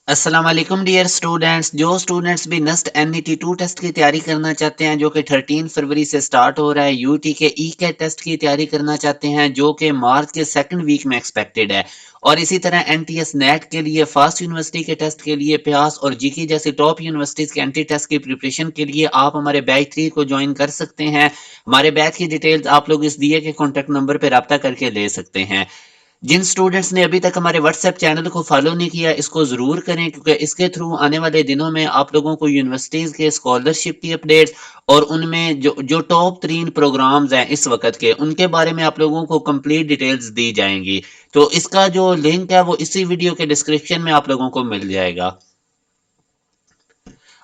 अस्सलाम वालेकुम dear students. जो स्टूडेंट्स भी नेक्स्ट एनईटी 2 टेस्ट की तैयारी करना चाहते हैं जो कि 13 फरवरी से स्टार्ट हो रहा है, यूटी के ई कैट टेस्ट की तैयारी करना चाहते हैं जो कि मार्च के सेकंड वीक में एक्सपेक्टेड है, और इसी तरह एनटीएस नेट के लिए, फास्ट यूनिवर्सिटी के टेस्ट के लिए, प्यास और जीके जैसी टॉप यूनिवर्सिटीज के एंटी टेस्ट की प्रिपरेशन के लिए आप हमारे बैच 3 को ज्वाइन कर सकते हैं। हमारे बैच की डिटेल्स आप लोग इस दिए के कॉन्टैक्ट नंबर पर रब्ता करके ले सकते हैं। जिन स्टूडेंट्स ने अभी तक हमारे व्हाट्सएप चैनल को फॉलो नहीं किया, इसको जरूर करें, क्योंकि इसके थ्रू आने वाले दिनों में आप लोगों को यूनिवर्सिटीज के स्कॉलरशिप की अपडेट्स और उनमें जो जो टॉप 3 प्रोग्राम्स हैं इस वक्त के, उनके बारे में आप लोगों को कंप्लीट डिटेल्स दी जाएंगी। तो इसका जो लिंक है वो इसी वीडियो के डिस्क्रिप्शन में आप लोगों को मिल जाएगा।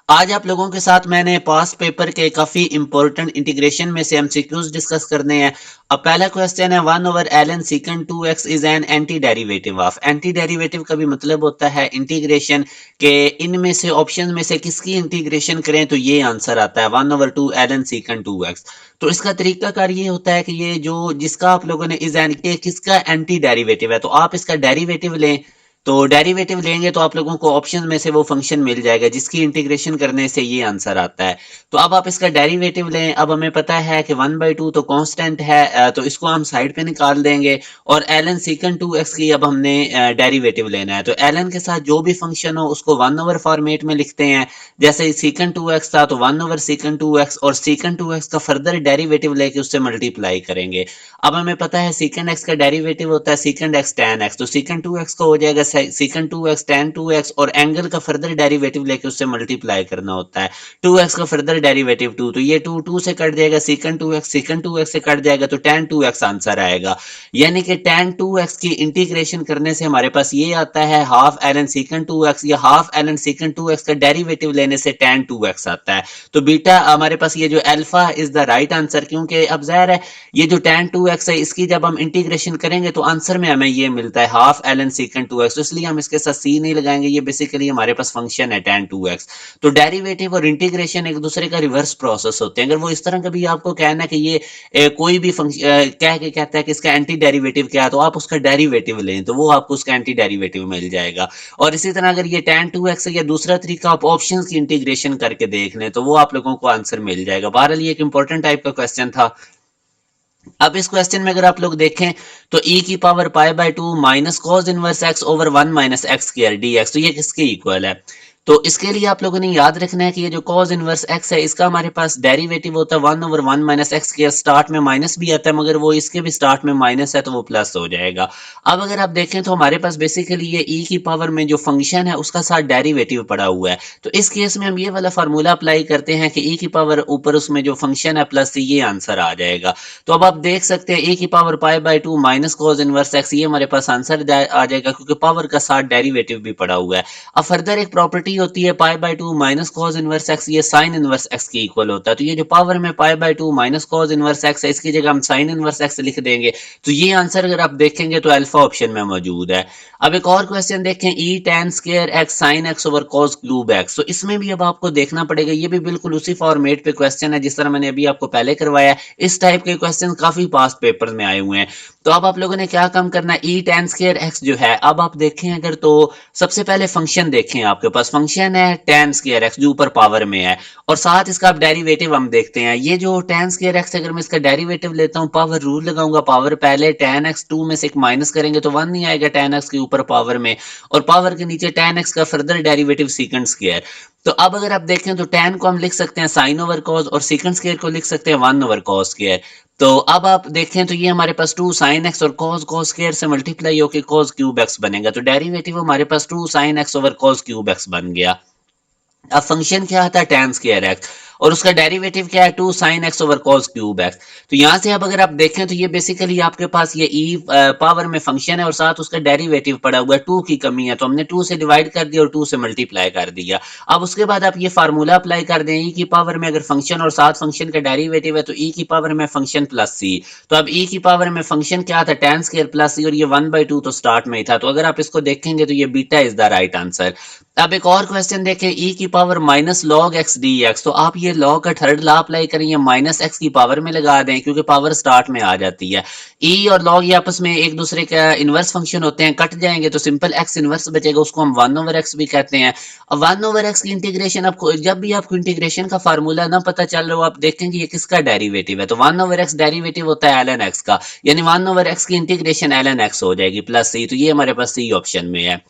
आज आप लोगों के साथ मैंने पास्ट पेपर के काफी इंपॉर्टेंट इंटीग्रेशन में से एमसीक्यूज डिस्कस करने हैं। अब पहला क्वेश्चन है, 1/ln secant 2x is an anti derivative of. Anti derivative का भी मतलब होता है इंटीग्रेशन के इनमें से ऑप्शन में से किसकी इंटीग्रेशन करें तो ये आंसर आता है 1/2ln secant 2x। तो इसका तरीकाकार ये होता है कि ये जो जिसका आप लोगों ने इज एन के किसका एंटी डेरिवेटिव है तो आप इसका डेरिवेटिव लें। तो डेरिवेटिव लेंगे तो आप लोगों को ऑप्शन में से वो फंक्शन मिल जाएगा जिसकी इंटीग्रेशन करने से ये आंसर आता है। तो अब आप इसका डेरिवेटिव लें। अब हमें पता है कि 1/2 तो कांस्टेंट है, तो इसको हम साइड पे निकाल देंगे। और ln secant 2x की अब हमने डेरिवेटिव लेना है, तो ln के साथ जो भी फंक्शन हो उसको 1/, फॉर्मेट में लिखते हैं। जैसे secant 2x था तो 1/secant 2x, और secant 2x का फर्दर डेरिवेटिव लेके उससे मल्टीप्लाई करेंगे। अब हमें पता है secant x का डेरिवेटिव होता है secant x tan x, तो secant 2x का हो जाएगा secant 2x tan 2x, और एंगल का फर्दर डेरिवेटिव लेके उससे मल्टीप्लाई करना होता है। 2x का फर्दर डेरिवेटिव 2, तो ये 2 से कट जाएगा, secant 2x से कट जाएगा, तो tan 2x आंसर आएगा। यानी कि tan 2x की इंटीग्रेशन करने से हमारे पास ये आता है हाफ ln secant 2x, या हाफ ln secant 2x का डेरिवेटिव लेने से tan 2x आता है। तो बीटा हमारे पास ये जो alpha is the right answer, क्योंकि अब जाहिर है ये जो tan 2x है इसकी जब हम इंटीग्रेशन करेंगे तो आंसर में हमें ये मिलता है हाफ ln secant 2x, तो इसलिए हम इसके साथ सी नहीं लगाएंगे, ये बेसिकली हमारे पास फंक्शन है tan 2x। तो डेरिवेटिव और इंटीग्रेशन एक दूसरे का रिवर्स प्रोसेस होते हैं। अगर वो इस तरह का भी आपको कहना है कि ये कोई भी कह के कहता है कि इसका एंटी डेरिवेटिव क्या है, तो आप उसका डेरिवेटिव लें तो वो आपको उसका एंटी डेरिवेटिव मिल जाएगा। और इसी तरह अगर ये tan 2x है या दूसरा तरीका आप ऑप्शंस की इंटीग्रेशन करके देख लें तो वो आप लोगों को आंसर मिल जाएगा। बहरहाल ये एक इंपॉर्टेंट टाइप का क्वेश्चन था। अब इस क्वेश्चन में अगर आप लोग देखें तो e की power π/2 minus cos inverse x over 1 minus x square dx, तो ये किसके इक्वल है। तो इसके लिए आप लोगों ने याद रखना है कि ये जो cos इनवर्स x है इसका हमारे पास डेरिवेटिव होता है 1/1 माइनस एक्स स्क्वायर। स्टार्ट में माइनस भी आता है मगर वो इसके भी स्टार्ट में माइनस है तो वो प्लस हो जाएगा। अब अगर आप देखें तो हमारे पास बेसिकली ये e की पावर में जो फंक्शन है उसका साथ डेरिवेटिव पड़ा हुआ है। तो इस केस में हम ये वाला फार्मूला अप्लाई करते हैं कि e की पावर ऊपर उसमें जो फंक्शन है प्लस, ये आंसर आ जाएगा। तो अब आप देख सकते हैं ए की power π/2 minus cos inverse x, ये हमारे पास आंसर आ जाएगा क्योंकि पावर का साथ डेरिवेटिव भी पड़ा हुआ है। अब फर्दर एक प्रॉपर्टी होती है π/2 माइनस कॉज इनवर्स एक्स, ये साइन इनवर्स एक्स के इक्वल होता है। तो ये जो पावर में π/2 माइनस कॉज इनवर्स एक्स है इसकी जगह हम साइन इनवर्स एक्स लिख देंगे। तो ये आंसर अगर आप देखेंगे तो अल्फा ऑप्शन में मौजूद है। अब एक और क्वेश्चन देखें, ई tan square x sine x over cos cube x. तो इसमें भी अब आपको देखना पड़ेगा, ये भी बिल्कुल उसी फॉर्मेट पे क्वेश्चन है जिस तरह मैंने अभी आपको पहले करवाया। इस टाइप के क्वेश्चन काफी पास्ट पेपर में आए हुए हैं। तो अब आप लोगों ने क्या काम करना है, ई tan स्क्वायर एक्स जो है, अब आप देखें अगर तो सबसे पहले फंक्शन देखें, आपके पास फंक्शन है tan स्क्वायर एक्स जो ऊपर पावर में है, और साथ इसका आप डेरिवेटिव हम देखते हैं। ये जो tan स्क्वायर एक्स अगर मैं इसका डेरिवेटिव लेता हूं, पावर रूल लगाऊंगा, पावर पहले tan x 2 में से एक माइनस करेंगे तो 1 नहीं आएगा tan x के ऊपर पावर में, और पावर के नीचे tan x का फर्दर डेरिवेटिव secant स्क्वायर। तो अब अगर आप देखें तो tan को हम लिख सकते हैं साइन ओवर कॉस, और secant स्क्वायर को लिख सकते हैं 1 ओवर कॉस स्क्वायर। तो अब आप देखें तो ये हमारे पास 2 sin x और cos स्क्वायर से मल्टीप्लाई होकर cos क्यूब x बनेगा। तो डेरिवेटिव हमारे पास 2 sin x over cos cube x बन गया। अब फंक्शन क्या आता है tan स्क्वायर एक्स, और उसका डेरिवेटिव क्या है 2 sin x over cos cube x। तो यहां से अब अगर आप देखें तो ये बेसिकली आपके पास ये e पावर में फंक्शन है और साथ उसका डेरिवेटिव पड़ा हुआ है, 2 की कमी है तो हमने 2 से डिवाइड कर दिया और 2 से मल्टीप्लाई कर दिया। अब उसके बाद आप ये फार्मूला अप्लाई कर दें, e की पावर में अगर फंक्शन और साथ फंक्शन का डेरिवेटिव है तो e की पावर में फंक्शन प्लस c। तो अब e की पावर में फंक्शन क्या था tan स्क्वायर प्लस c, और ये 1/2 तो स्टार्ट में ही था, तो अगर आप इसको देखेंगे तो ये beta is the right answer. अब एक और क्वेश्चन देखें, e की power minus log x D x. तो आप ये ये लॉ का थर्ड लॉ अप्लाई करें या माइनस एक्स की पावर में लगा दें क्योंकि पावर स्टार्ट में आ जाती है। ई और लॉग ये आपस में एक दूसरे का इनवर्स फंक्शन होते हैं, कट जाएंगे तो सिंपल एक्स इनवर्स बचेगा, उसको हम वन ओवर एक्स भी कहते हैं। अब वन ओवर एक्स की इंटीग्रेशन, आपको जब भी आपको इंटीग्रेशन का फार्मूला ना पता चल रहा हो, आप देखेंगे ये किसका डेरिवेटिव है, तो वन ओवर एक्स डेरिवेटिव होता है एल एन एक्स का, यानी वन ओवर एक्स की इंटीग्रेशन एल एन एक्स हो जाएगी प्लस सी, तो ये हमारे पास सी ऑप्शन में है।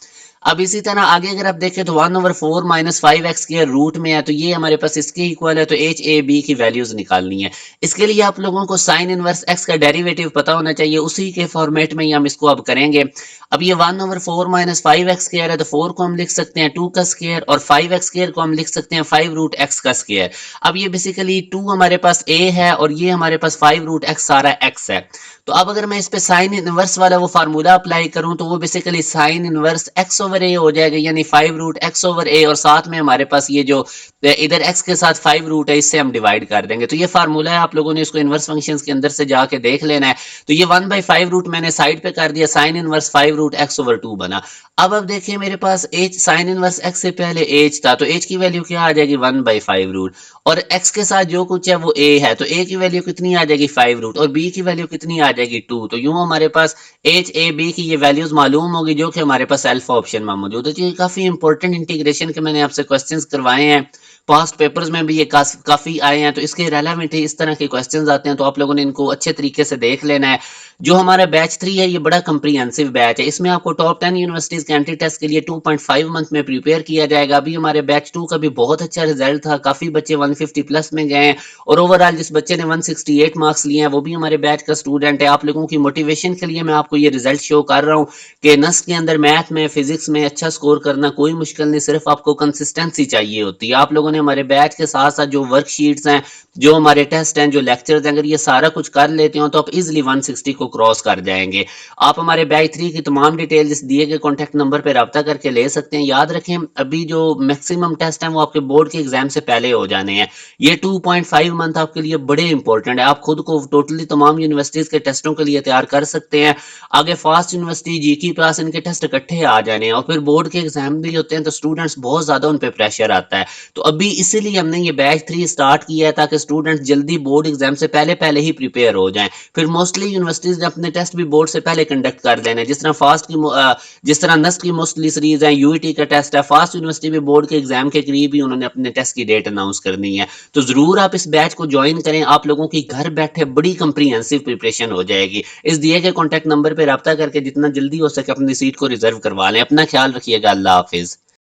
अब इसी तरह आगे अगर आप देखें तो one over four minus five x के रूट में है, तो ये हमारे पास इसके इक्वल है, तो एच ए बी की वैल्यूज निकालनी है। इसके लिए आप लोगों को साइन इनवर्स एक्स का डेरिवेटिव पता होना चाहिए, उसी के फॉर्मेट में ही हम इसको अब करेंगे। अब ये one over four minus five x square है, तो फोर को हम लिख सकते हैं टू का स्क्र, और फाइव एक्स स्क्र को हम लिख सकते हैं फाइव रूट एक्स का स्क्र। अब ये बेसिकली टू हमारे पास ए है और ये हमारे पास फाइव रूट एक्स सारा एक्स है। तो अब अगर मैं इस पे साइन इनवर्स वाला वो फार्मूला अप्लाई करूं तो वो basically sine inverse x over A हो जाएगा, यानी five root x over A, और साथ में हमारे पास ये जो इधर एक्स के साथ फाइव रूट है इससे हम डिवाइड कर देंगे। तो ये फार्मूला है, आप लोगों ने इसको इनवर्स फंक्शंस के अंदर से जाके देख लेना है। तो ये वन बाई फाइव रूट मैंने साइड पे कर दिया, sine inverse five root x over two बना। अब देखिए मेरे पास एच साइन इनवर्स एक्स से पहले एच था, तो एच की वैल्यू क्या आ जाएगी वन बाई फाइव रूट, और एक्स के साथ जो कुछ है वो ए है, तो ए की वैल्यू कितनी आ जाएगी फाइव रूट, और बी की वैल्यू कितनी आ जाएगी टू। तो यूं हमारे पास एच ए बी की ये वैल्यूज मालूम होगी जो कि हमारे पास अल्फा ऑप्शन में मौजूद है। तो ये काफी इंपॉर्टेंट इंटीग्रेशन के मैंने आपसे क्वेश्चंस करवाए हैं, पास्ट पेपर्स में भी ये काफी आए हैं, तो इसके रेलेवेंट ही इस तरह के क्वेश्चंस आते हैं, तो आप लोगों ने इनको अच्छे तरीके से देख लेना है। जो हमारा बैच 3 है ये बड़ा कंप्रीहेंसिव बैच है, इसमें आपको टॉप 10 यूनिवर्सिटीज के एंट्री टेस्ट के लिए 2.5 मंथ में प्रिपेयर किया जाएगा। अभी हमारे बैच 2 का भी बहुत अच्छा रिजल्ट था, काफी बच्चे 150 प्लस में गए हैं, और ओवरऑल जिस बच्चे ने 168 मार्क्स लिए हैं वो भी हमारे बैच का स्टूडेंट है। आप लोगों की मोटिवेशन के लिए मैं आपको ये रिजल्ट शो कर रहा हूँ कि नस्ट के अंदर मैथ में फिजिक्स में अच्छा स्कोर करना कोई मुश्किल नहीं, सिर्फ आपको कंसिस्टेंसी चाहिए होती है। आप लोगों ने हमारे बैच के साथ साथ जो वर्कशीट्स हैं, जो हमारे टेस्ट हैं, जो लेक्चर्स हैं, अगर ये सारा कुछ कर लेते हो तो आप इजिली 160 को क्रॉस कर जाएंगे। आप हमारे बैच 3 की तमाम डिटेल इस दिए गए कॉन्टैक्ट नंबर पर रब्ता करके ले सकते हैं। याद रखें अभी जो मैक्सिमम टेस्ट हैं वो आपके बोर्ड के एग्जाम से पहले हो जाने हैं। ये 2.5 मंथ आपके लिए बड़े इंपॉर्टेंट है, आप खुद को टोटली तमाम यूनिवर्सिटीज के टेस्टों के लिए तैयार कर सकते हैं। आगे फास्ट यूनिवर्सिटी जी की पास इनके टेस्ट इकट्ठे आ जाने हैं, और फिर बोर्ड के एग्जाम भी होते हैं, तो स्टूडेंट्स बहुत ज्यादा उन पर प्रेशर आता है। तो अभी इसीलिए हमने ये बैच 3 स्टार्ट किया है ताकि स्टूडेंट्स जल्दी बोर्ड एग्जाम से पहले पहले ही प्रिपेयर हो जाएं। फिर मोस्टली यूनिवर्सिटीज ने अपने टेस्ट भी बोर्ड से पहले कंडक्ट कर देने, जिस तरह नस्ट की मोस्टली सीरीज है, यूईटी का टेस्ट है, फास्ट यूनिवर्सिटी भी बोर्ड के एग्जाम के करीब ही उन्होंने अपने टेस्ट की डेट अनाउंस करनी है। तो जरूर आप इस बैच को ज्वाइन करें, आप लोगों की घर बैठे बड़ी कंप्रीहेंसिव प्रिपरेशन हो जाएगी। इस दिए गए कॉन्टैक्ट नंबर पर रब्ता करके जितना जल्दी हो सके अपनी सीट को रिजर्व करवा लें। अपना ख्याल रखिएगा, अल्लाह हाफिज।